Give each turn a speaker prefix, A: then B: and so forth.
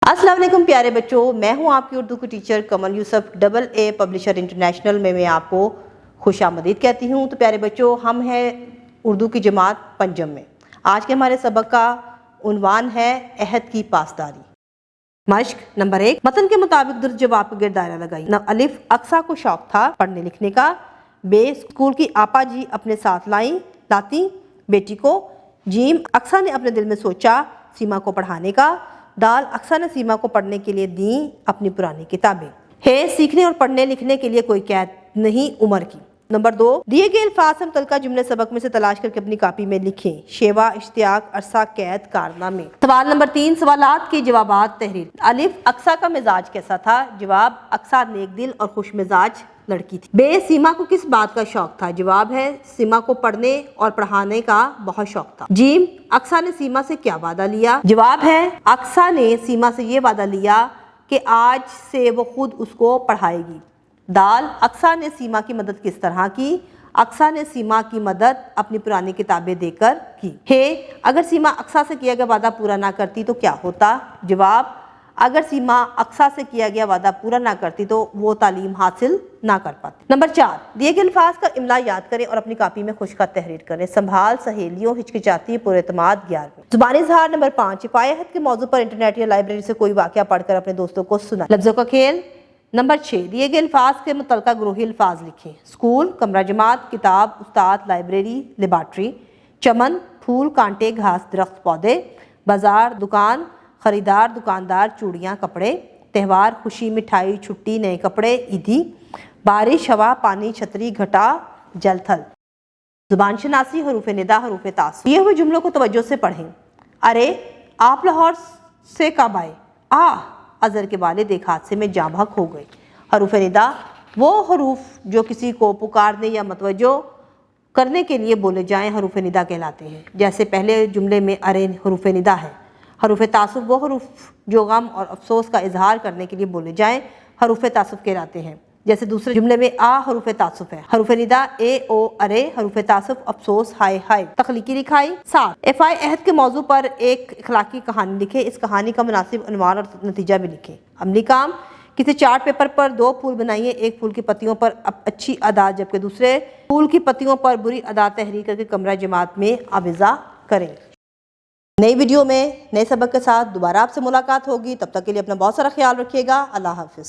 A: السلام علیکم پیارے بچوں، میں ہوں آپ کی اردو کی ٹیچر کمل یوسف، AA پبلشر انٹرنیشنل میں آپ کو خوش آمدید کہتی ہوں۔ تو پیارے بچوں، ہم ہیں اردو کی جماعت پنجم میں۔ آج کے ہمارے سبق کا عنوان ہے عہد کی پاسداری۔ مشق نمبر 1، متن کے مطابق درست جواب کا گرد دائرہ لگائی۔ الف، اقصیٰ کو شوق تھا پڑھنے لکھنے کا۔ ب، اسکول کی آپا جی اپنے ساتھ لاتی بیٹی کو۔ جیم، اقصیٰ نے اپنے دل میں سوچا سیما کو پڑھانے کا۔ دال، اقصیٰ نے سیما کو پڑھنے کے لیے دیں اپنی پرانی کتابیں۔ ہے، سیکھنے اور پڑھنے لکھنے کے لیے کوئی قید نہیں عمر کی۔ نمبر 2، دیے گئے الفاظ سے متعلقہ جملے سبق میں سے تلاش کر کے اپنی کاپی میں لکھیں۔ شیوا، اشتیاق، عرصہ، قید، کارنامے۔ سوال نمبر 3، سوالات کے جوابات تحریر۔ الف، اقصیٰ کا مزاج کیسا تھا؟ جواب، اقصیٰ نیک دل اور خوش مزاج لڑکی تھی۔ ب، سیما کو کس بات کا شوق تھا؟ جواب ہے سیما کو پڑھنے اور پڑھانے کا بہت شوق تھا۔ جیم، اقصیٰ نے سیما سے کیا وعدہ لیا؟ جواب ہے اقصیٰ نے سیما سے یہ وعدہ لیا کہ آج سے وہ خود اس کو پڑھائے گی۔ دال، اقصیٰ نے سیما کی مدد کس طرح کی؟ اقصیٰ نے سیما کی مدد اپنی پرانی کتابیں دے کر کی۔ ہے، اگر سیما اقصیٰ سے کیا گیا وعدہ پورا نہ کرتی تو کیا ہوتا؟ جواب، اگر سیما اقصیٰ سے کیا گیا وعدہ پورا نہ کرتی تو وہ تعلیم حاصل نہ کر پاتی۔ نمبر 4، دیے گئے الفاظ کا املا یاد کریں اور اپنی کاپی میں خوش خط تحریر کریں۔ سنبھال، سہیلیوں، ہچکچاتی، پر اعتماد، 11ویں۔ زبانی اظہار نمبر 5، پائے عہد کے موضوع پر انٹرنیٹ یا لائبریری سے کوئی واقعہ پڑھ کر اپنے دوستوں کو سنائیں۔ لفظوں کا کھیل نمبر 6، دیے گئے الفاظ کے متعلقہ گروہی الفاظ لکھیں۔ اسکول، کمرہ جماعت، کتاب، استاد، لائبریری، لیبارٹری۔ چمن، پھول، کانٹے، گھاس، درخت، پودے۔ بازار، دکان، خریدار، دکاندار، چوڑیاں، کپڑے۔ تہوار، خوشی، مٹھائی، چھٹی، نئے کپڑے، عیدی۔ بارش، ہوا، پانی، چھتری، گھٹا، جل تھل۔ زبان شناسی، حروف ندا، حروف تعصب۔ یہ ہوئے جملوں کو توجہ سے پڑھیں۔ ارے آپ لاہور سے کب آئے؟ اظہر کے والد ایک حادثے میں جاں بحق ہو گئے۔ حروف ندا وہ حروف جو کسی کو پکارنے یا متوجہ کرنے کے لیے بولے جائیں حروف ندا کہلاتے ہیں، جیسے پہلے جملے میں ارے حروف ندا ہے۔ حروف تعصب وہ حروف جو غم اور افسوس کا اظہار کرنے کے لیے بولے جائیں حروف تعصب کہلاتے ہیں، جیسے دوسرے جملے میں حروف تعصب ہے۔ حروف ندا اے، او، ارے، حروف تعصب افسوس، ہائے ہائے۔ تخلیقی لکھائی 7، افعائے عہد کے موضوع پر ایک اخلاقی کہانی لکھیں۔ اس کہانی کا مناسب عنوان اور نتیجہ بھی لکھیں۔ عملی کام، کسی چارٹ پیپر پر 2 پھول بنائیے۔ ایک پھول کی پتیوں پر اچھی عادات جبکہ دوسرے پھول کی پتیوں پر بری عادات تحریر کر کے کمرہ جماعت میں آویزاں کریں۔ نئی ویڈیو میں نئے سبق کے ساتھ دوبارہ آپ سے ملاقات ہوگی، تب تک کے لیے اپنا بہت سارا خیال رکھیے گا۔ اللہ حافظ۔